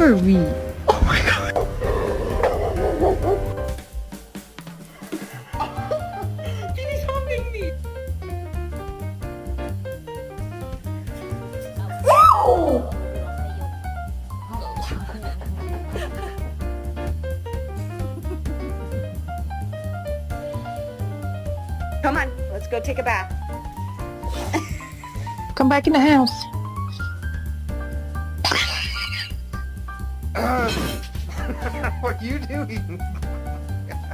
Marie. Oh my god. He's hugging me. Come on, let's go take a bath. Come back in the house. What are you doing?